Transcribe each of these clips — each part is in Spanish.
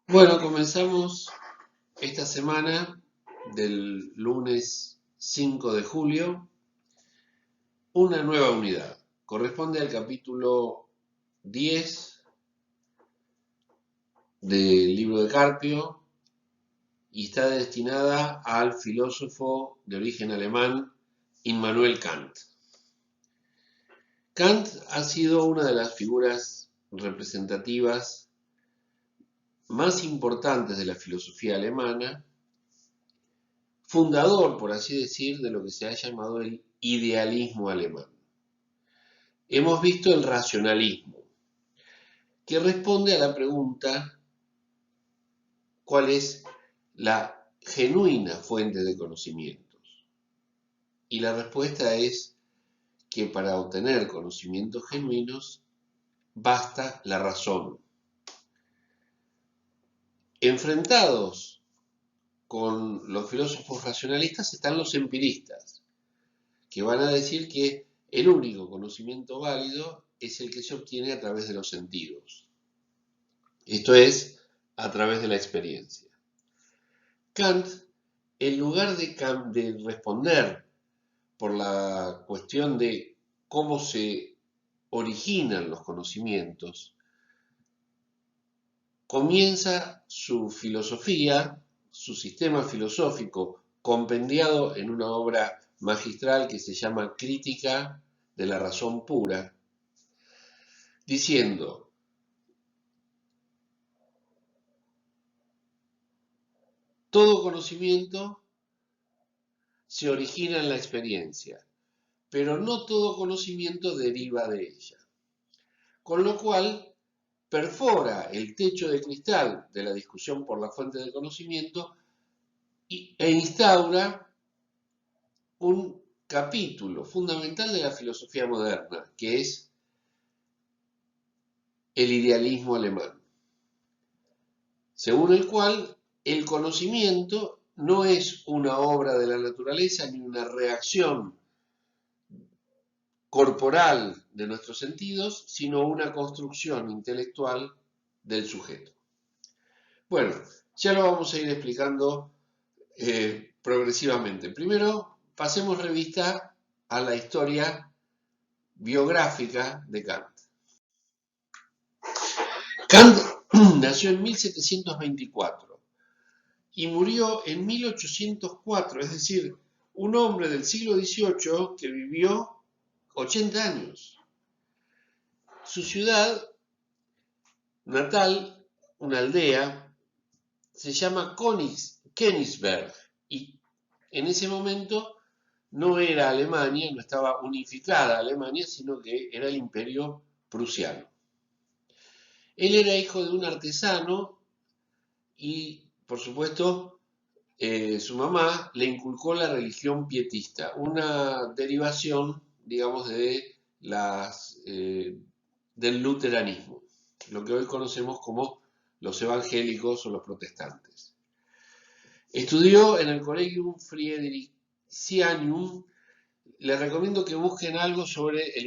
Bueno, comenzamos esta semana del lunes 5 de julio una nueva unidad. Corresponde al capítulo 10 del libro de Carpio y está destinada al filósofo de origen alemán Immanuel Kant. Kant ha sido una de las figuras representativas más importantes de la filosofía alemana, fundador, por así decir, de lo que se ha llamado el idealismo alemán. Hemos visto el racionalismo, que responde a la pregunta ¿cuál es la genuina fuente de conocimientos? Y la respuesta es que para obtener conocimientos genuinos basta la razón. Enfrentados con los filósofos racionalistas están los empiristas, que van a decir que el único conocimiento válido es el que se obtiene a través de los sentidos. Esto es, a través de la experiencia. Kant, en lugar de responder por la cuestión de cómo se originan los conocimientos, comienza su filosofía, su sistema filosófico, compendiado en una obra magistral que se llama Crítica de la Razón Pura, diciendo: todo conocimiento se origina en la experiencia, pero no todo conocimiento deriva de ella. Con lo cual, perfora el techo de cristal de la discusión por la fuente del conocimiento e instaura un capítulo fundamental de la filosofía moderna, que es el idealismo alemán, según el cual el conocimiento no es una obra de la naturaleza ni una reacción corporal de nuestros sentidos, sino una construcción intelectual del sujeto. Bueno, ya lo vamos a ir explicando progresivamente. Primero, pasemos revista a la historia biográfica de Kant. Kant nació en 1724 y murió en 1804, es decir, un hombre del siglo XVIII que vivió 80 años. Su ciudad natal, una aldea, se llama Königsberg, y en ese momento no era Alemania, no estaba unificada Alemania, sino que era el imperio prusiano. Él era hijo de un artesano y, por supuesto, su mamá le inculcó la religión pietista, una derivación, digamos, del luteranismo, lo que hoy conocemos como los evangélicos o los protestantes. Estudió en el Collegium Fridericianum. Les recomiendo que busquen algo sobre el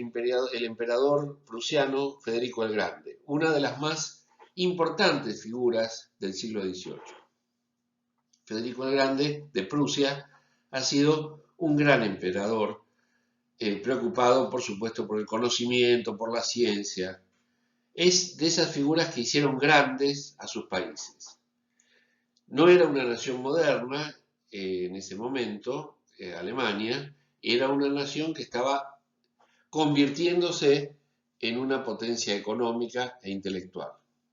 emperador prusiano Federico el Grande, una de las más importantes figuras del siglo XVIII. Federico el Grande de Prusia ha sido un gran emperador, preocupado por supuesto por el conocimiento, por la ciencia. Es de esas figuras que hicieron grandes a sus países. No era una nación moderna en ese momento, Alemania, era una nación que estaba convirtiéndose en una potencia económica e intelectual,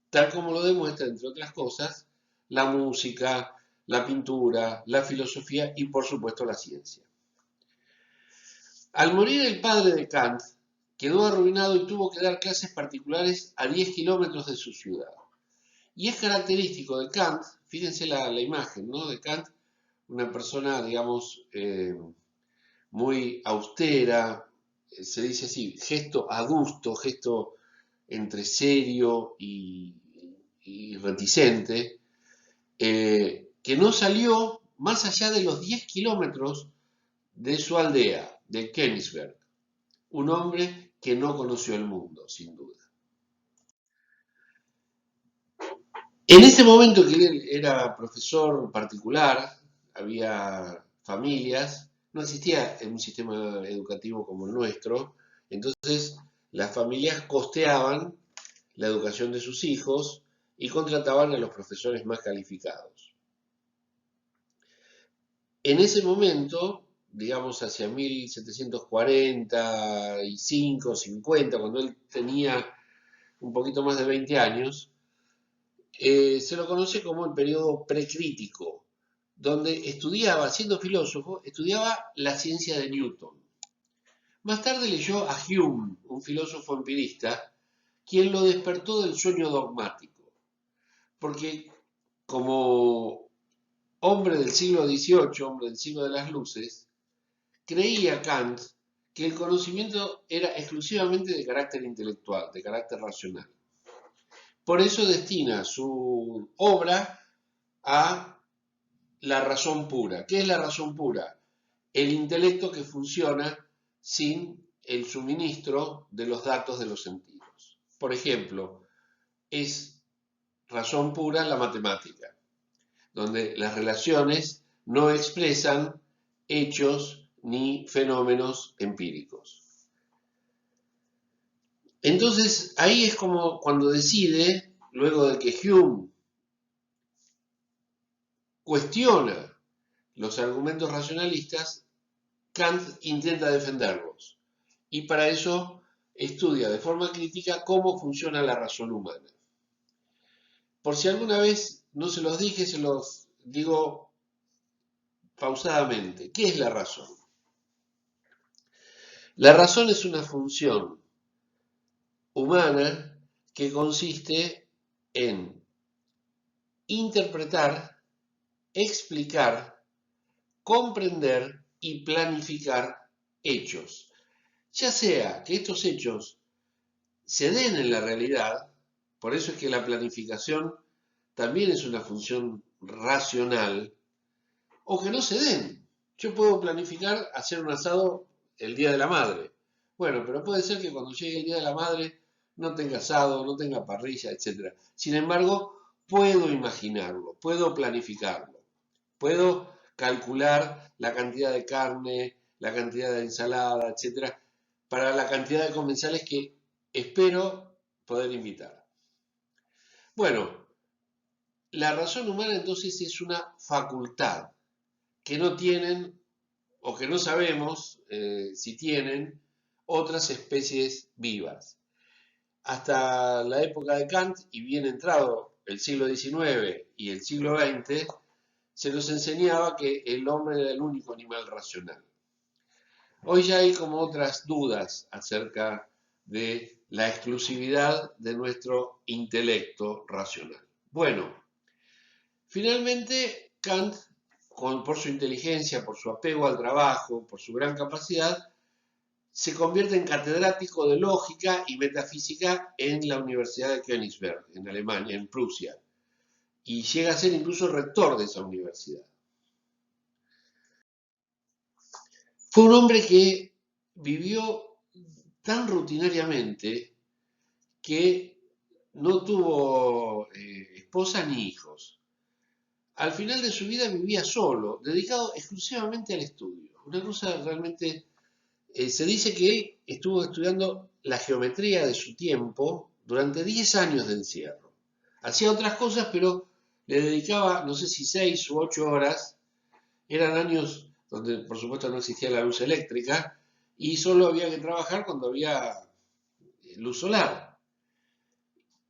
tal como lo demuestra, entre otras cosas, la música, la pintura, la filosofía y, por supuesto, la ciencia. Al morir el padre de Kant, quedó arruinado y tuvo que dar clases particulares a 10 kilómetros de su ciudad. Y es característico de Kant, fíjense la imagen, ¿no?, de Kant, una persona, digamos, muy austera, se dice así, gesto adusto, gesto entre serio y reticente, que no salió más allá de los 10 kilómetros de su aldea, de Königsberg. Un hombre que no conoció el mundo, sin duda. En ese momento que él era profesor particular, había familias, no existía un sistema educativo como el nuestro, entonces las familias costeaban la educación de sus hijos y contrataban a los profesores más calificados. En ese momento, digamos hacia 1745, 50, cuando él tenía un poquito más de 20 años, se lo conoce como el periodo precrítico, donde estudiaba, siendo filósofo, estudiaba la ciencia de Newton. Más tarde leyó a Hume, un filósofo empirista, quien lo despertó del sueño dogmático, porque como hombre del siglo XVIII, hombre del siglo de las luces, creía Kant que el conocimiento era exclusivamente de carácter intelectual, de carácter racional. Por eso destina su obra a la razón pura. ¿Qué es la razón pura? El intelecto que funciona sin el suministro de los datos de los sentidos. Por ejemplo, es razón pura la matemática, donde las relaciones no expresan hechos ni fenómenos empíricos. Entonces, ahí es como cuando decide, luego de que Hume cuestiona los argumentos racionalistas, Kant intenta defenderlos y para eso estudia de forma crítica cómo funciona la razón humana. Por si alguna vez no se los dije, se los digo pausadamente. ¿Qué es la razón? La razón es una función humana que consiste en interpretar, explicar, comprender y planificar hechos. Ya sea que estos hechos se den en la realidad, por eso es que la planificación también es una función racional, o que no se den. Yo puedo planificar hacer un asado el Día de la Madre. Bueno, pero puede ser que cuando llegue el Día de la Madre no tenga asado, no tenga parrilla, etc. Sin embargo, puedo imaginarlo, puedo planificarlo, puedo calcular la cantidad de carne, la cantidad de ensalada, etc. para la cantidad de comensales que espero poder invitar. Bueno, la razón humana entonces es una facultad que no tienen o que no sabemos si tienen otras especies vivas. Hasta la época de Kant, y bien entrado el siglo XIX y el siglo XX, se nos enseñaba que el hombre era el único animal racional. Hoy ya hay como otras dudas acerca de la exclusividad de nuestro intelecto racional. Bueno, finalmente Kant, por su inteligencia, por su apego al trabajo, por su gran capacidad, se convierte en catedrático de lógica y metafísica en la Universidad de Königsberg, en Alemania, en Prusia, y llega a ser incluso rector de esa universidad. Fue un hombre que vivió tan rutinariamente que no tuvo esposa ni hijos. Al final de su vida vivía solo, dedicado exclusivamente al estudio. Una cosa realmente... se dice que estuvo estudiando la geometría de su tiempo durante 10 años de encierro. Hacía otras cosas, pero le dedicaba, no sé si 6 u 8 horas. Eran años donde, por supuesto, no existía la luz eléctrica y solo había que trabajar cuando había luz solar.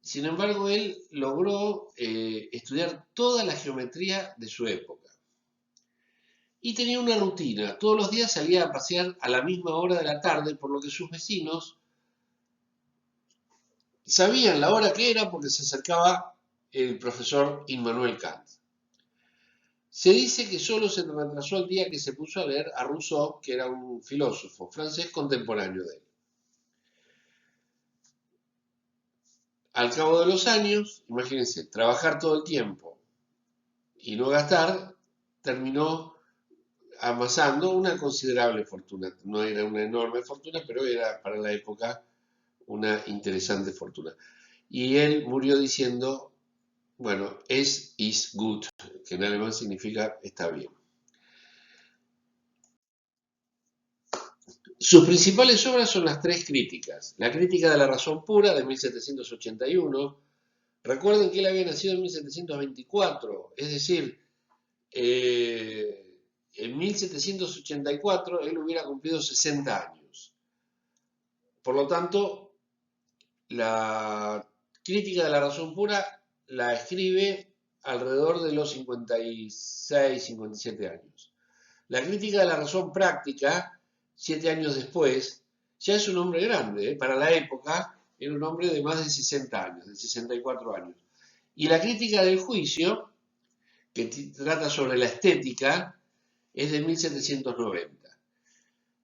Sin embargo, él logró estudiar toda la geometría de su época. Y tenía una rutina. Todos los días salía a pasear a la misma hora de la tarde, por lo que sus vecinos sabían la hora que era porque se acercaba el profesor Immanuel Kant. Se dice que solo se retrasó el día que se puso a leer a Rousseau, que era un filósofo francés contemporáneo de él. Al cabo de los años, imagínense, trabajar todo el tiempo y no gastar, terminó amasando una considerable fortuna. No era una enorme fortuna, pero era para la época una interesante fortuna. Y él murió diciendo, Bueno, es is gut, que en alemán significa está bien. Sus principales obras son las tres críticas. La crítica de la razón pura de 1781. Recuerden que él había nacido en 1724, es decir, en 1784 él hubiera cumplido 60 años. Por lo tanto, la crítica de la razón pura la escribe alrededor de los 56, 57 años. La crítica de la razón práctica, 7 años después, ya es un hombre grande. Para la época era un hombre de más de 60 años, de 64 años. Y la crítica del juicio, que trata sobre la estética, es de 1790.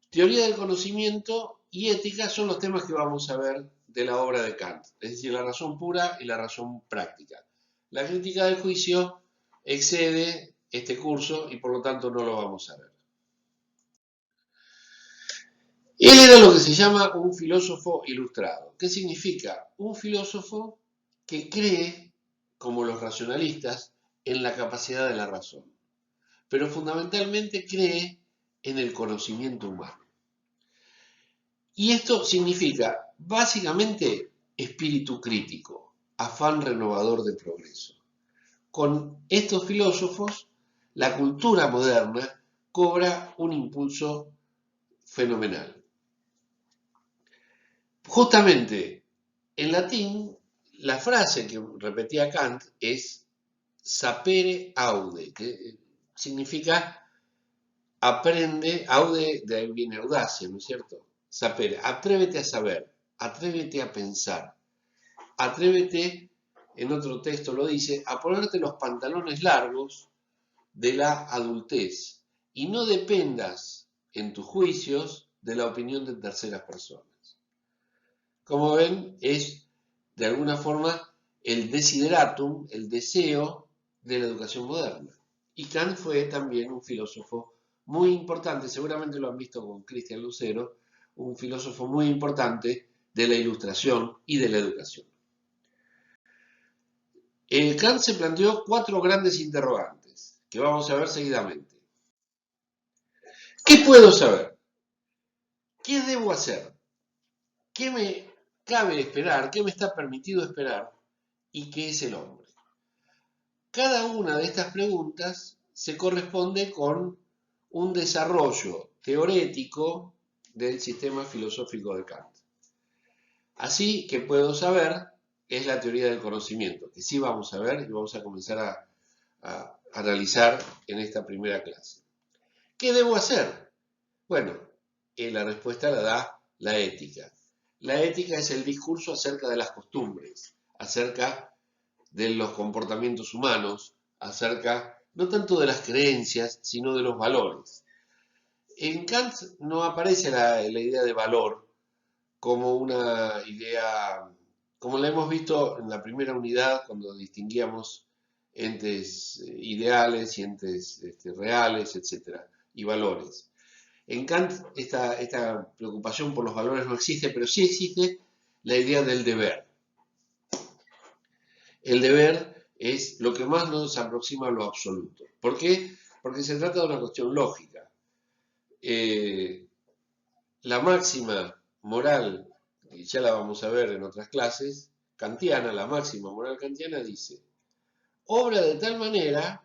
Teoría del conocimiento y ética son los temas que vamos a ver de la obra de Kant, es decir, la razón pura y la razón práctica. La crítica del juicio excede este curso y por lo tanto no lo vamos a ver. Él era lo que se llama un filósofo ilustrado. ¿Qué significa? Un filósofo que cree, como los racionalistas, en la capacidad de la razón, pero fundamentalmente cree en el conocimiento humano. Y esto significa, básicamente, espíritu crítico, afán renovador de progreso. Con estos filósofos, la cultura moderna cobra un impulso fenomenal. Justamente, en latín, la frase que repetía Kant es sapere aude, que significa aprende, aude de ahí viene audacia, ¿no es cierto? Sapere, atrévete a saber, atrévete a pensar, atrévete, en otro texto lo dice, a ponerte los pantalones largos de la adultez y no dependas en tus juicios de la opinión de terceras personas. Como ven, es de alguna forma el desideratum, el deseo de la educación moderna. Y Kant fue también un filósofo muy importante, seguramente lo han visto con Cristian Lucero, un filósofo muy importante de la ilustración y de la educación. Kant se planteó 4 grandes interrogantes que vamos a ver seguidamente. ¿Qué puedo saber? ¿Qué debo hacer? ¿Qué me cabe esperar? ¿Qué me está permitido esperar? ¿Y qué es el hombre? Cada una de estas preguntas se corresponde con un desarrollo teorético del sistema filosófico de Kant. Así que puedo saber es la teoría del conocimiento, que sí vamos a ver y vamos a comenzar a analizar en esta primera clase. ¿Qué debo hacer? Bueno, la respuesta la da la ética. La ética es el discurso acerca de las costumbres, acerca de los comportamientos humanos, acerca no tanto de las creencias, sino de los valores. En Kant no aparece la idea de valor como una idea, como la hemos visto en la primera unidad, cuando distinguíamos entes ideales y entes reales, etc., y valores. En Kant esta preocupación por los valores no existe, pero sí existe la idea del deber. El deber es lo que más nos aproxima a lo absoluto. ¿Por qué? Porque se trata de una cuestión lógica. La máxima moral, y ya la vamos a ver en otras clases, kantiana, la máxima moral kantiana dice, obra de tal manera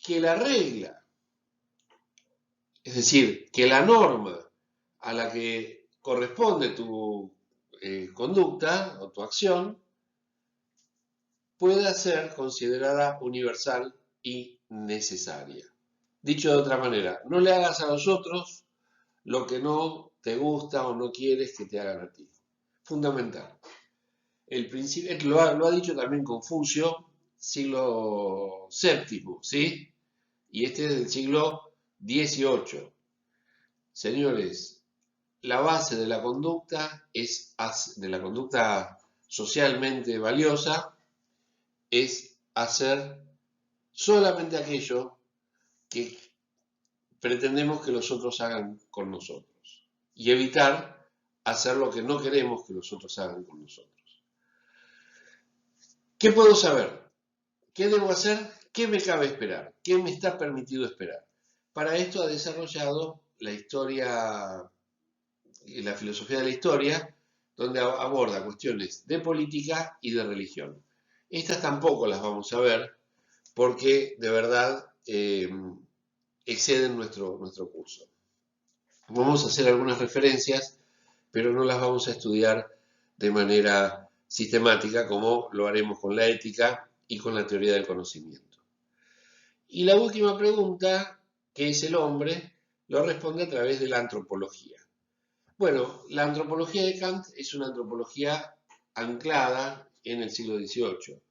que la regla, es decir, que la norma a la que corresponde tu conducta o tu acción, pueda ser considerada universal y necesaria. Dicho de otra manera, no le hagas a los otros lo que no te gusta o no quieres que te hagan a ti. Fundamental. El principio, lo ha dicho también Confucio, siglo VII, ¿sí? Y este es del siglo XVIII. Señores, la base de la conducta de la conducta socialmente valiosa es hacer solamente aquello que pretendemos que los otros hagan con nosotros y evitar hacer lo que no queremos que los otros hagan con nosotros. ¿Qué puedo saber? ¿Qué debo hacer? ¿Qué me cabe esperar? ¿Qué me está permitido esperar? Para esto ha desarrollado la historia y la filosofía de la historia, donde aborda cuestiones de política y de religión. Estas tampoco las vamos a ver porque de verdad exceden nuestro curso. Vamos a hacer algunas referencias, pero no las vamos a estudiar de manera sistemática como lo haremos con la ética y con la teoría del conocimiento. Y la última pregunta, ¿qué es el hombre?, lo responde a través de la antropología. Bueno, la antropología de Kant es una antropología anclada en el siglo XVIII.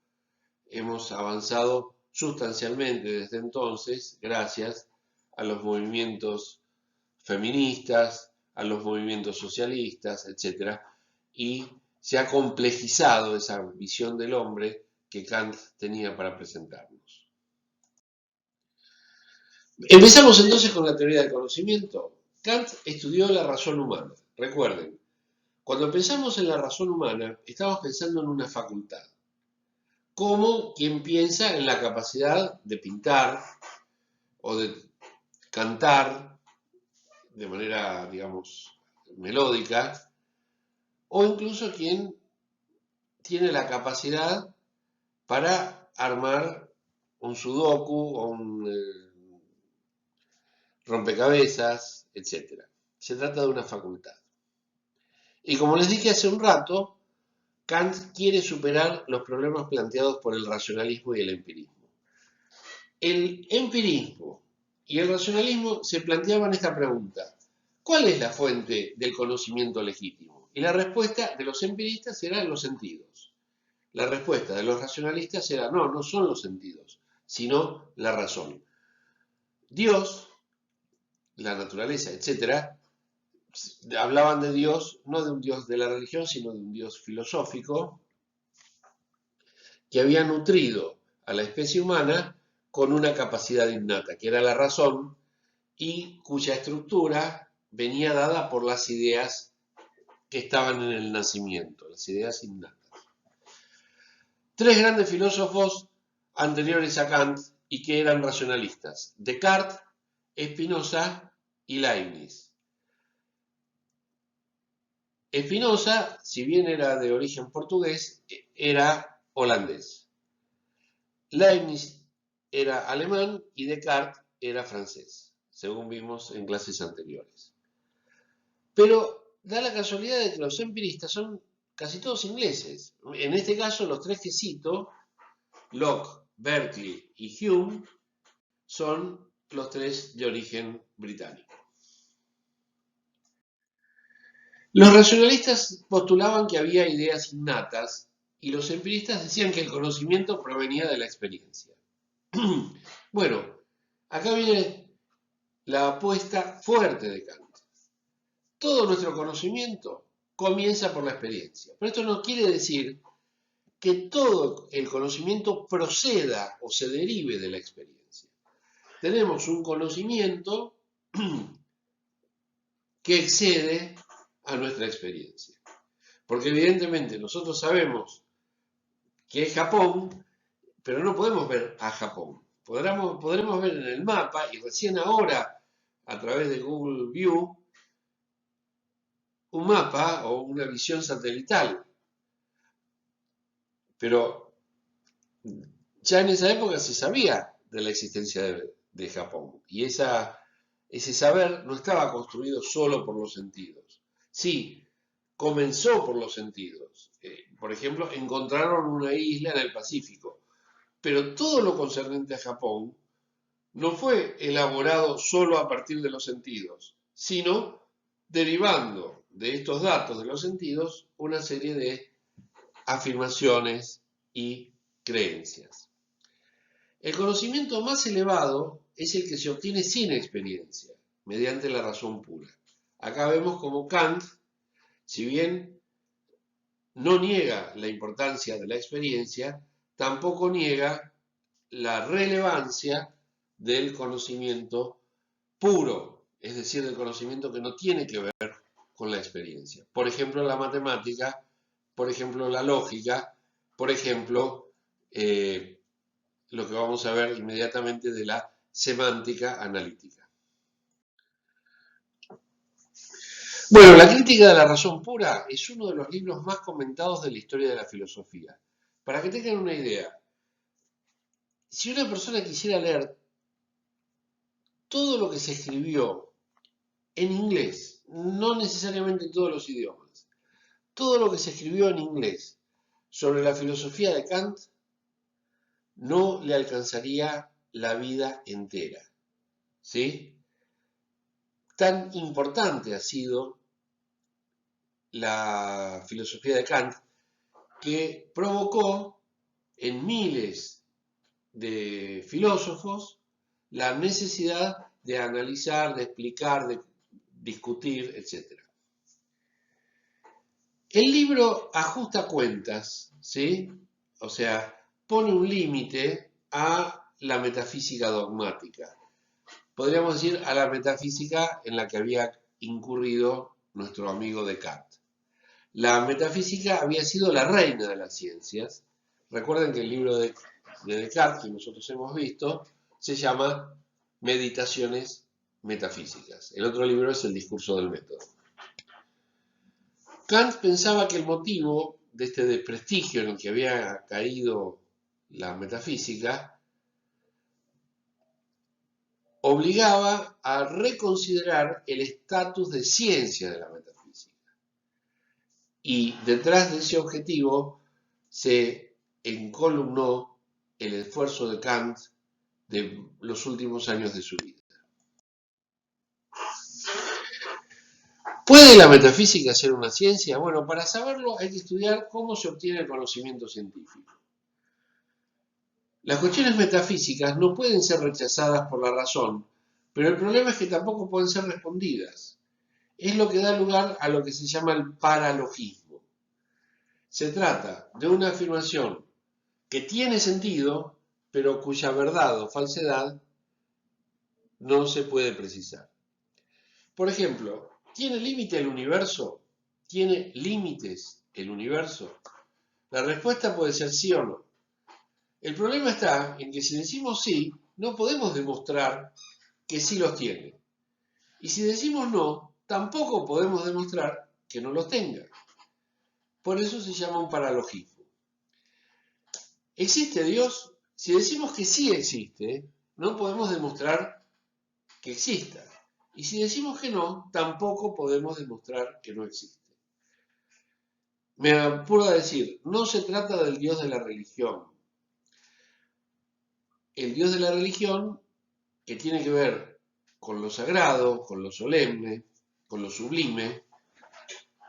Hemos avanzado sustancialmente desde entonces gracias a los movimientos feministas, a los movimientos socialistas, etc. Y se ha complejizado esa visión del hombre que Kant tenía para presentarnos. Empezamos entonces con la teoría del conocimiento. Kant estudió la razón humana. Recuerden, cuando pensamos en la razón humana, estamos pensando en una facultad. Como quien piensa en la capacidad de pintar o de cantar de manera, digamos, melódica, o incluso quien tiene la capacidad para armar un sudoku o un rompecabezas, etc. Se trata de una facultad. Y como les dije hace un rato, Kant quiere superar los problemas planteados por el racionalismo y el empirismo. El empirismo y el racionalismo se planteaban esta pregunta: ¿cuál es la fuente del conocimiento legítimo? Y la respuesta de los empiristas era los sentidos. La respuesta de los racionalistas era no, no son los sentidos, sino la razón. Dios, la naturaleza, etc., hablaban de Dios, no de un Dios de la religión, sino de un Dios filosófico, que había nutrido a la especie humana con una capacidad innata, que era la razón, y cuya estructura venía dada por las ideas que estaban en el nacimiento, las ideas innatas. Tres grandes filósofos anteriores a Kant y que eran racionalistas: Descartes, Spinoza y Leibniz. Spinoza, si bien era de origen portugués, era holandés. Leibniz era alemán y Descartes era francés, según vimos en clases anteriores. Pero da la casualidad de que los empiristas son casi todos ingleses. En este caso, los tres que cito, Locke, Berkeley y Hume, son los tres de origen británico. Los racionalistas postulaban que había ideas innatas y los empiristas decían que el conocimiento provenía de la experiencia. Bueno, acá viene la apuesta fuerte de Kant. Todo nuestro conocimiento comienza por la experiencia. Pero esto no quiere decir que todo el conocimiento proceda o se derive de la experiencia. Tenemos un conocimiento que excede a nuestra experiencia. Porque evidentemente nosotros sabemos que es Japón, pero no podemos ver a Japón. Podremos ver en el mapa, y recién ahora, a través de Google View, un mapa o una visión satelital. Pero ya en esa época se sabía de la existencia de Japón. Y ese saber no estaba construido solo por los sentidos. Sí, comenzó por los sentidos. Por ejemplo, encontraron una isla en el Pacífico. Pero todo lo concerniente a Japón no fue elaborado solo a partir de los sentidos, sino derivando de estos datos de los sentidos una serie de afirmaciones y creencias. El conocimiento más elevado es el que se obtiene sin experiencia, mediante la razón pura. Acá vemos como Kant, si bien no niega la importancia de la experiencia, tampoco niega la relevancia del conocimiento puro, es decir, del conocimiento que no tiene que ver con la experiencia. Por ejemplo, la matemática, por ejemplo, la lógica, por ejemplo, lo que vamos a ver inmediatamente de la semántica analítica. Bueno, La crítica de la razón pura es uno de los libros más comentados de la historia de la filosofía. Para que tengan una idea, si una persona quisiera leer todo lo que se escribió en inglés, no necesariamente en todos los idiomas, todo lo que se escribió en inglés sobre la filosofía de Kant, no le alcanzaría la vida entera. ¿Sí? Tan importante ha sido la filosofía de Kant que provocó en miles de filósofos la necesidad de analizar, de explicar, de discutir, etc. El libro ajusta cuentas, ¿sí? O sea, pone un límite a la metafísica dogmática. Podríamos decir a la metafísica en la que había incurrido nuestro amigo Descartes. La metafísica había sido la reina de las ciencias. Recuerden que el libro de Descartes, que nosotros hemos visto, se llama Meditaciones Metafísicas. El otro libro es El discurso del método. Kant pensaba que el motivo de este desprestigio en el que había caído la metafísica obligaba a reconsiderar el estatus de ciencia de la metafísica. Y detrás de ese objetivo se encolumnó el esfuerzo de Kant de los últimos años de su vida. ¿Puede la metafísica ser una ciencia? Bueno, para saberlo hay que estudiar cómo se obtiene el conocimiento científico. Las cuestiones metafísicas no pueden ser rechazadas por la razón, pero el problema es que tampoco pueden ser respondidas. Es lo que da lugar a lo que se llama el paralogismo. Se trata de una afirmación que tiene sentido, pero cuya verdad o falsedad no se puede precisar. Por ejemplo, ¿tiene límite el universo? ¿Tiene límites el universo? La respuesta puede ser sí o no. El problema está en que si decimos sí, no podemos demostrar que sí los tiene. Y si decimos no, tampoco podemos demostrar que no los tenga. Por eso se llama un paralogismo. ¿Existe Dios? Si decimos que sí existe, no podemos demostrar que exista. Y si decimos que no, tampoco podemos demostrar que no existe. Me apuro a decir, no se trata del Dios de la religión. El Dios de la religión, que tiene que ver con lo sagrado, con lo solemne, con lo sublime,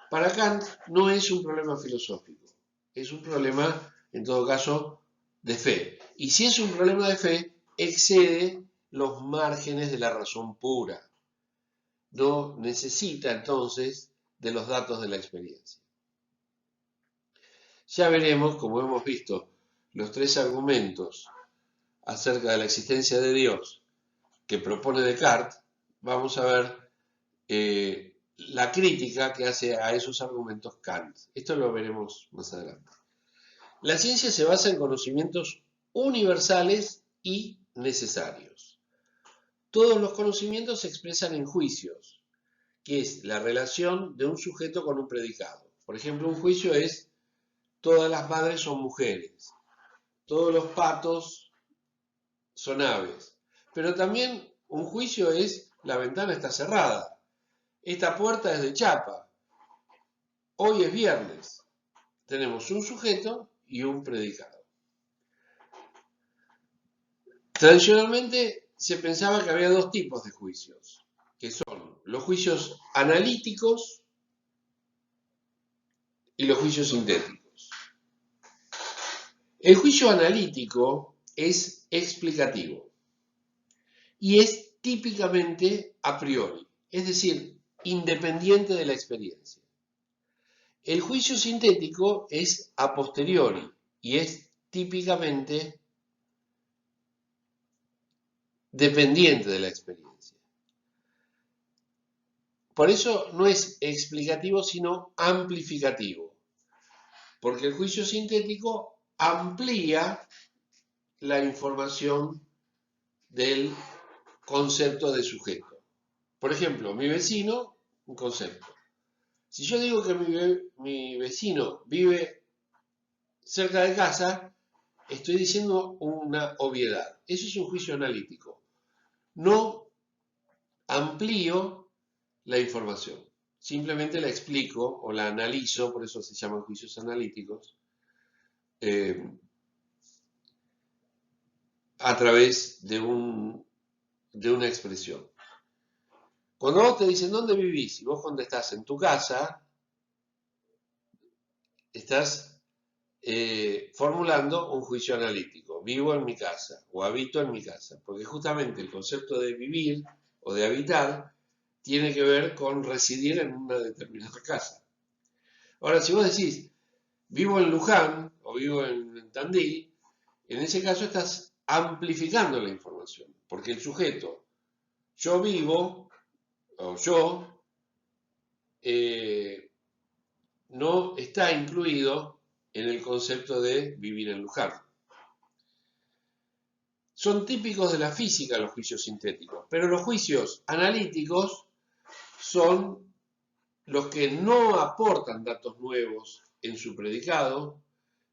para Kant no es un problema filosófico, es un problema, en todo caso, de fe. Y si es un problema de fe, excede los márgenes de la razón pura. No necesita entonces de los datos de la experiencia. Ya veremos, como hemos visto, los tres argumentos acerca de la existencia de Dios que propone Descartes, vamos a ver la crítica que hace a esos argumentos Kant. Esto lo veremos más adelante. La ciencia se basa en conocimientos universales y necesarios. Todos los conocimientos se expresan en juicios, que es la relación de un sujeto con un predicado. Por ejemplo, un juicio es todas las madres son mujeres, todos los patos son aves. Pero también un juicio es la ventana está cerrada, esta puerta es de chapa, hoy es viernes. Tenemos un sujeto y un predicado. Tradicionalmente se pensaba que había dos tipos de juicios, que son los juicios analíticos y los juicios sintéticos. El juicio analítico es explicativo y es típicamente a priori, es decir, independiente de la experiencia. El juicio sintético es a posteriori y es típicamente dependiente de la experiencia. Por eso no es explicativo, sino amplificativo, porque el juicio sintético amplía la información del concepto de sujeto. Por ejemplo, mi vecino, un concepto. Si yo digo que mi vecino vive cerca de casa, estoy diciendo una obviedad. Eso es un juicio analítico. No amplío la información. Simplemente la explico o la analizo, por eso se llaman juicios analíticos, a través de una expresión. Cuando vos te dicen ¿dónde vivís? Y vos contestás en tu casa, estás formulando un juicio analítico. Vivo en mi casa o habito en mi casa, porque justamente el concepto de vivir o de habitar tiene que ver con residir en una determinada casa. Ahora, si vos decís vivo en Luján o vivo en Tandil, en ese caso estás amplificando la información, porque el sujeto yo vivo o yo no está incluido en el concepto de vivir en Luján. Son típicos de la física los juicios sintéticos, pero los juicios analíticos son los que no aportan datos nuevos en su predicado,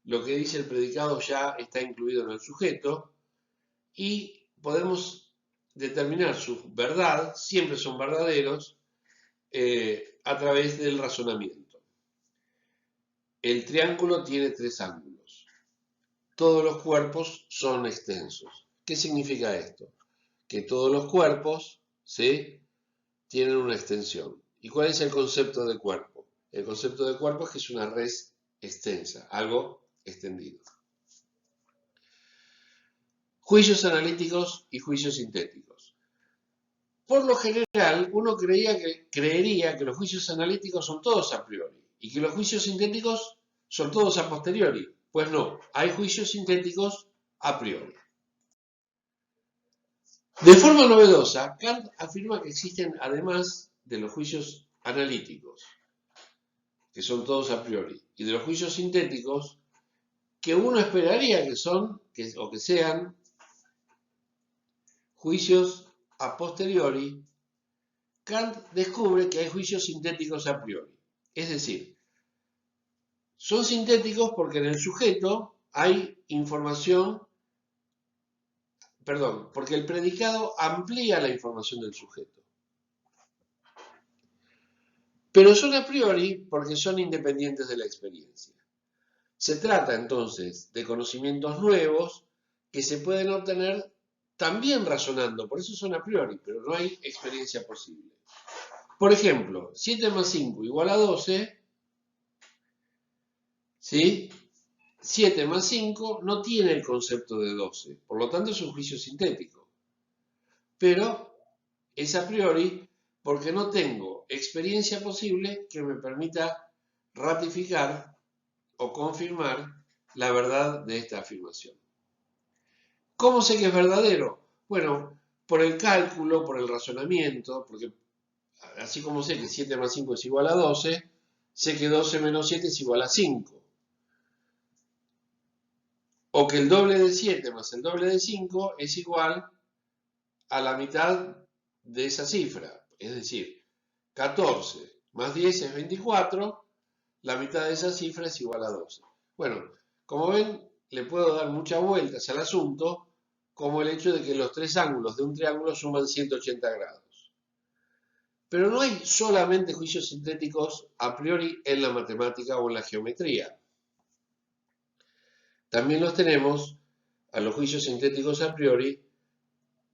lo que dice el predicado ya está incluido en el sujeto y podemos determinar su verdad, siempre son verdaderos, a través del razonamiento. El triángulo tiene 3 ángulos. Todos los cuerpos son extensos. ¿Qué significa esto? Que todos los cuerpos, ¿sí?, tienen una extensión. ¿Y cuál es el concepto de cuerpo? El concepto de cuerpo es que es una res extensa, algo extendido. Juicios analíticos y juicios sintéticos. Por lo general, uno creería que los juicios analíticos son todos a priori y que los juicios sintéticos son todos a posteriori. Pues no, hay juicios sintéticos a priori. De forma novedosa, Kant afirma que existen, además de los juicios analíticos, que son todos a priori, y de los juicios sintéticos, que uno esperaría que sean juicios a posteriori, Kant descubre que hay juicios sintéticos a priori. Es decir, son sintéticos porque en el sujeto hay información, porque el predicado amplía la información del sujeto. Pero son a priori porque son independientes de la experiencia. Se trata entonces de conocimientos nuevos que se pueden obtener también razonando, por eso son a priori, pero no hay experiencia posible. Por ejemplo, 7 más 5 igual a 12, ¿sí? 7 más 5 no tiene el concepto de 12, por lo tanto es un juicio sintético. Pero es a priori porque no tengo experiencia posible que me permita ratificar o confirmar la verdad de esta afirmación. ¿Cómo sé que es verdadero? Bueno, por el cálculo, por el razonamiento, porque así como sé que 7 más 5 es igual a 12, sé que 12 menos 7 es igual a 5. O que el doble de 7 más el doble de 5 es igual a la mitad de esa cifra. Es decir, 14 más 10 es 24, la mitad de esa cifra es igual a 12. Bueno, como ven, le puedo dar muchas vueltas al asunto, como el hecho de que los 3 ángulos de un triángulo suman 180 grados. Pero no hay solamente juicios sintéticos a priori en la matemática o en la geometría. También los tenemos a los juicios sintéticos a priori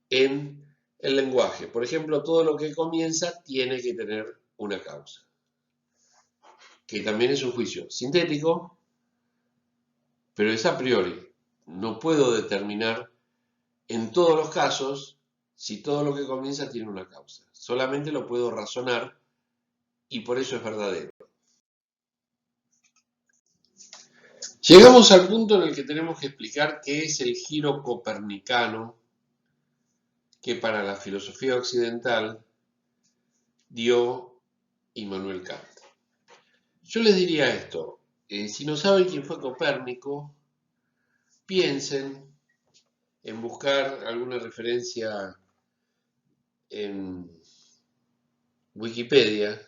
en el lenguaje. Por ejemplo, todo lo que comienza tiene que tener una causa, que también es un juicio sintético, pero es a priori. No puedo determinar en todos los casos si todo lo que comienza tiene una causa. Solamente lo puedo razonar y por eso es verdadero. Llegamos al punto en el que tenemos que explicar qué es el giro copernicano que para la filosofía occidental dio Immanuel Kant. Yo les diría esto, si no saben quién fue Copérnico, piensen en buscar alguna referencia en Wikipedia,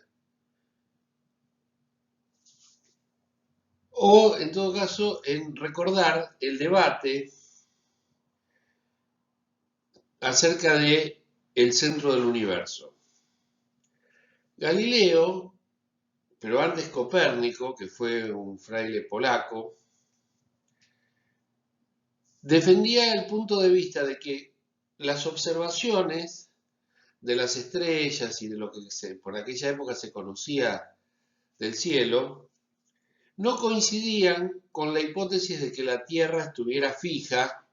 o en todo caso en recordar el debate acerca de el centro del universo. Galileo, pero antes Copérnico, que fue un fraile polaco, defendía el punto de vista de que las observaciones de las estrellas y de lo que por aquella época se conocía del cielo no coincidían con la hipótesis de que la Tierra estuviera fija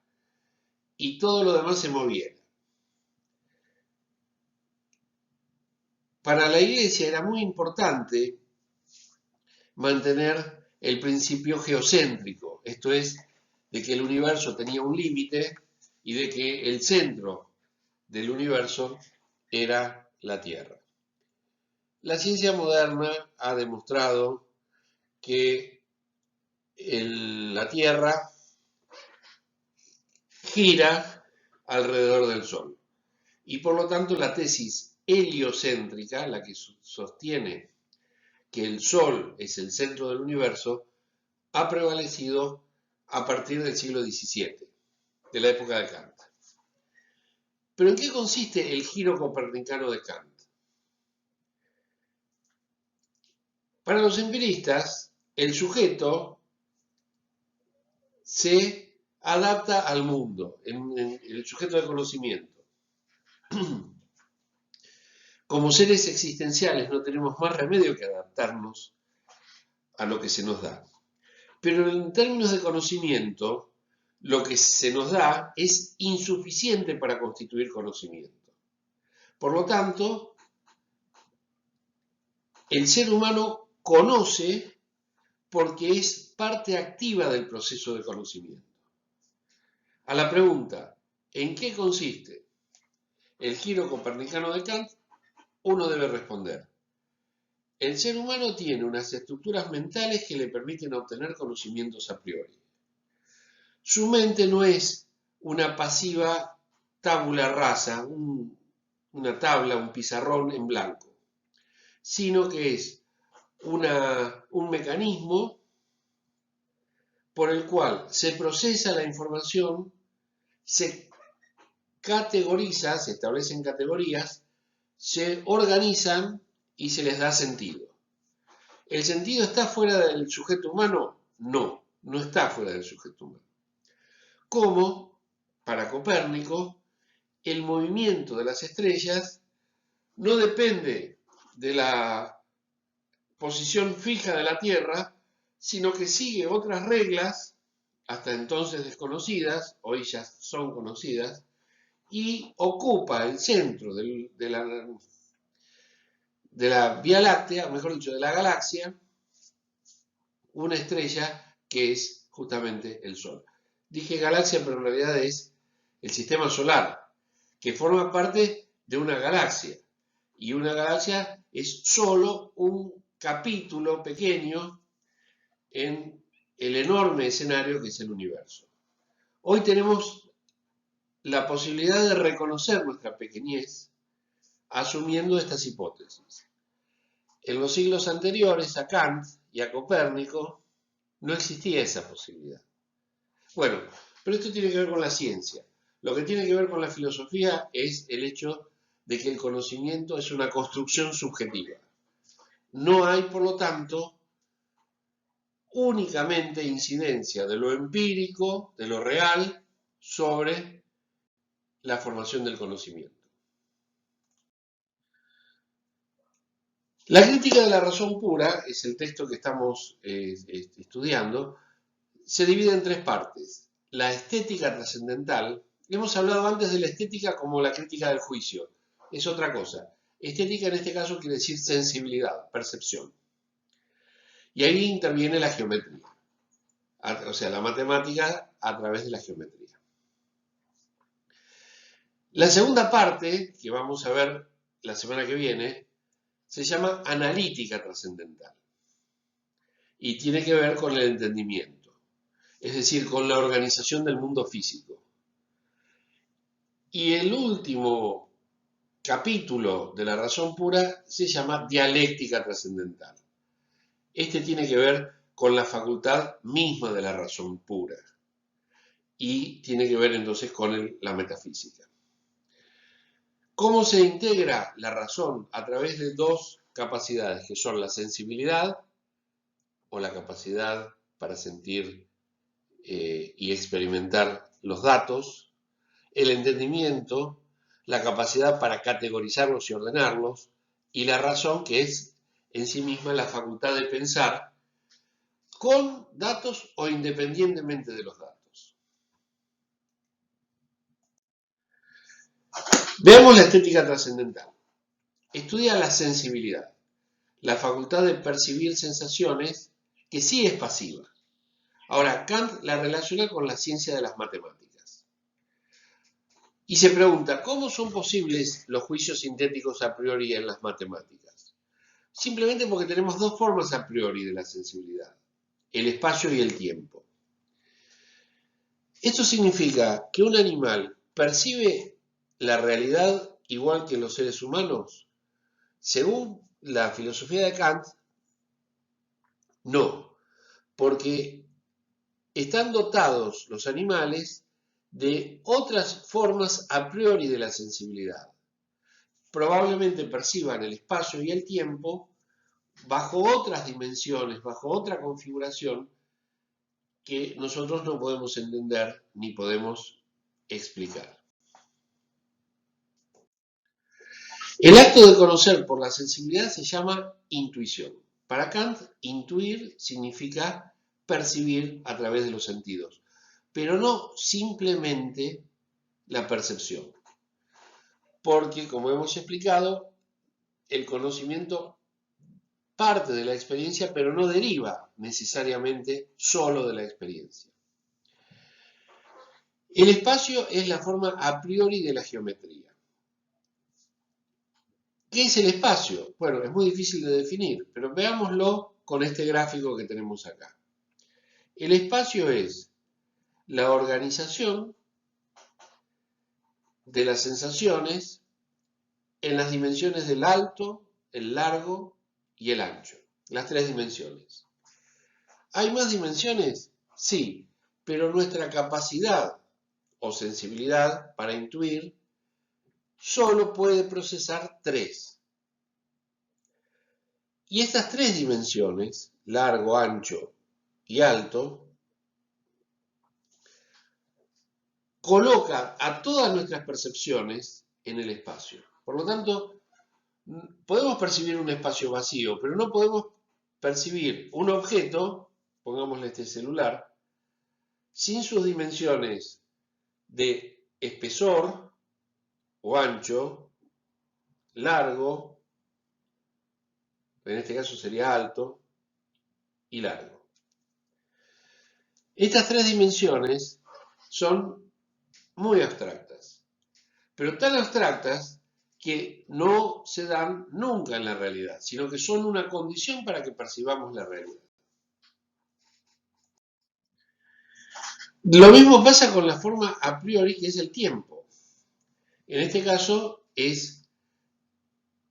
y todo lo demás se moviera. Para la Iglesia era muy importante mantener el principio geocéntrico, esto es, de que el universo tenía un límite y de que el centro del universo era la Tierra. La ciencia moderna ha demostrado que la Tierra gira alrededor del Sol y por lo tanto la tesis heliocéntrica, la que sostiene que el Sol es el centro del universo, ha prevalecido a partir del siglo XVII, de la época de Kant. ¿Pero en qué consiste el giro copernicano de Kant? Para los empiristas, el sujeto se adapta al mundo, en el sujeto de conocimiento. Como seres existenciales no tenemos más remedio que adaptarnos a lo que se nos da. Pero en términos de conocimiento, lo que se nos da es insuficiente para constituir conocimiento. Por lo tanto, el ser humano conoce porque es parte activa del proceso de conocimiento. A la pregunta, ¿en qué consiste el giro copernicano de Kant? Uno debe responder: el ser humano tiene unas estructuras mentales que le permiten obtener conocimientos a priori. Su mente no es una pasiva tabula rasa, una tabla, un pizarrón en blanco, sino que es un mecanismo por el cual se procesa la información, se categoriza, se establecen categorías, se organizan y se les da sentido. ¿El sentido está fuera del sujeto humano? No, no está fuera del sujeto humano. Como, para Copérnico, el movimiento de las estrellas no depende de la posición fija de la Tierra, sino que sigue otras reglas, hasta entonces desconocidas, hoy ya son conocidas, y ocupa el centro de la Vía Láctea, o mejor dicho, de la galaxia, una estrella que es justamente el Sol. Dije galaxia, pero en realidad es el sistema solar, que forma parte de una galaxia. Y una galaxia es solo un capítulo pequeño en el enorme escenario que es el universo. Hoy tenemos la posibilidad de reconocer nuestra pequeñez asumiendo estas hipótesis. En los siglos anteriores a Kant y a Copérnico no existía esa posibilidad. Bueno, pero esto tiene que ver con la ciencia. Lo que tiene que ver con la filosofía es el hecho de que el conocimiento es una construcción subjetiva. No hay, por lo tanto, únicamente incidencia de lo empírico, de lo real, sobre la formación del conocimiento. La crítica de la razón pura, es el texto que estamos estudiando, se divide en tres partes. La estética trascendental, hemos hablado antes de la estética como la crítica del juicio, es otra cosa. Estética en este caso quiere decir sensibilidad, percepción. Y ahí interviene la geometría, o sea, la matemática a través de la geometría. La segunda parte, que vamos a ver la semana que viene, se llama analítica trascendental y tiene que ver con el entendimiento, es decir, con la organización del mundo físico. Y el último capítulo de la razón pura se llama dialéctica trascendental. Este tiene que ver con la facultad misma de la razón pura y tiene que ver entonces con la metafísica. ¿Cómo se integra la razón? A través de dos capacidades, que son la sensibilidad o la capacidad para sentir y experimentar los datos, el entendimiento, la capacidad para categorizarlos y ordenarlos, y la razón, que es en sí misma la facultad de pensar con datos o independientemente de los datos. Veamos la estética trascendental. Estudia la sensibilidad, la facultad de percibir sensaciones que sí es pasiva. Ahora, Kant la relaciona con la ciencia de las matemáticas. Y se pregunta, ¿cómo son posibles los juicios sintéticos a priori en las matemáticas? Simplemente porque tenemos dos formas a priori de la sensibilidad, el espacio y el tiempo. Esto significa que un animal percibe la realidad igual que los seres humanos. Según la filosofía de Kant, no, porque están dotados los animales de otras formas a priori de la sensibilidad. Probablemente perciban el espacio y el tiempo bajo otras dimensiones, bajo otra configuración que nosotros no podemos entender ni podemos explicar. El acto de conocer por la sensibilidad se llama intuición. Para Kant, intuir significa percibir a través de los sentidos, pero no simplemente la percepción. Porque, como hemos explicado, el conocimiento parte de la experiencia, pero no deriva necesariamente solo de la experiencia. El espacio es la forma a priori de la geometría. ¿Qué es el espacio? Bueno, es muy difícil de definir, pero veámoslo con este gráfico que tenemos acá. El espacio es la organización de las sensaciones en las dimensiones del alto, el largo y el ancho. Las tres dimensiones. ¿Hay más dimensiones? Sí, pero nuestra capacidad o sensibilidad para intuir solo puede procesar tres. Y estas tres dimensiones, largo, ancho y alto, colocan a todas nuestras percepciones en el espacio. Por lo tanto, podemos percibir un espacio vacío, pero no podemos percibir un objeto, pongámosle este celular, sin sus dimensiones de espesor o ancho, largo, en este caso sería alto, y largo. Estas tres dimensiones son muy abstractas, pero tan abstractas que no se dan nunca en la realidad, sino que son una condición para que percibamos la realidad. Lo mismo pasa con la forma a priori, que es el tiempo. En este caso es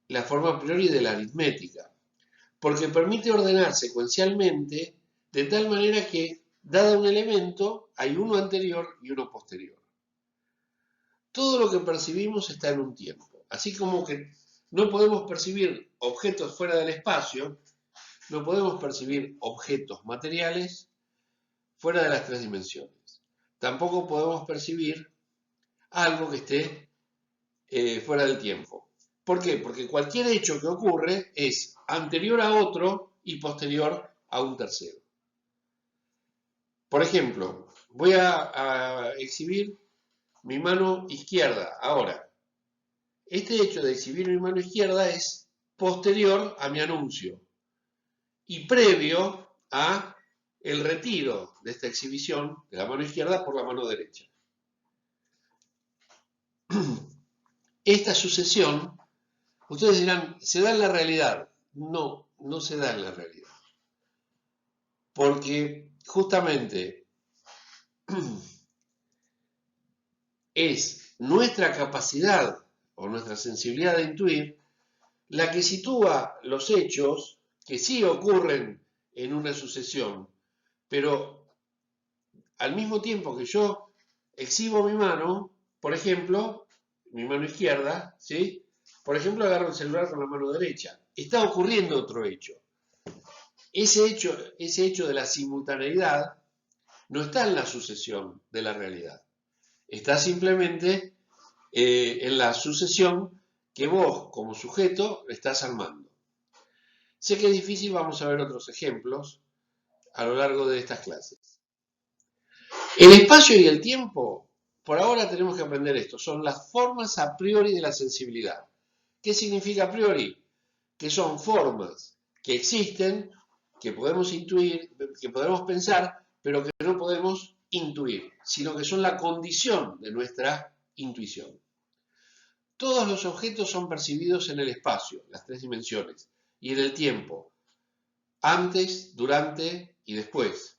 la forma a priori de la aritmética, porque permite ordenar secuencialmente de tal manera que, dado un elemento, hay uno anterior y uno posterior. Todo lo que percibimos está en un tiempo, así como que no podemos percibir objetos fuera del espacio, no podemos percibir objetos materiales fuera de las tres dimensiones. Tampoco podemos percibir algo que esté fuera del tiempo. ¿Por qué? Porque cualquier hecho que ocurre es anterior a otro y posterior a un tercero. Por ejemplo, voy a exhibir mi mano izquierda ahora. Este hecho de exhibir mi mano izquierda es posterior a mi anuncio y previo a el retiro de esta exhibición de la mano izquierda por la mano derecha. Esta sucesión, ustedes dirán, ¿se da en la realidad? No, no se da en la realidad. Porque justamente es nuestra capacidad o nuestra sensibilidad de intuir la que sitúa los hechos que sí ocurren en una sucesión, pero al mismo tiempo que yo exhibo mi mano, por ejemplo, mi mano izquierda, ¿sí? Por ejemplo, agarro el celular con la mano derecha. Está ocurriendo otro hecho. Ese hecho de la simultaneidad no está en la sucesión de la realidad. Está simplemente en la sucesión que vos, como sujeto, estás armando. Sé que es difícil, vamos a ver otros ejemplos a lo largo de estas clases. El espacio y el tiempo, por ahora tenemos que aprender esto, son las formas a priori de la sensibilidad. ¿Qué significa a priori? Que son formas que existen, que podemos intuir, que podemos pensar, pero que no podemos intuir, sino que son la condición de nuestra intuición. Todos los objetos son percibidos en el espacio, las tres dimensiones, y en el tiempo, antes, durante y después,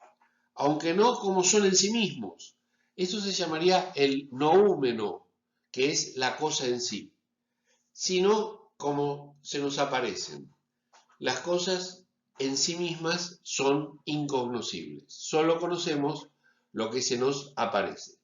aunque no como son en sí mismos. Eso se llamaría el noúmeno, que es la cosa en sí, sino como se nos aparecen. Las cosas en sí mismas son incognoscibles, solo conocemos lo que se nos aparece.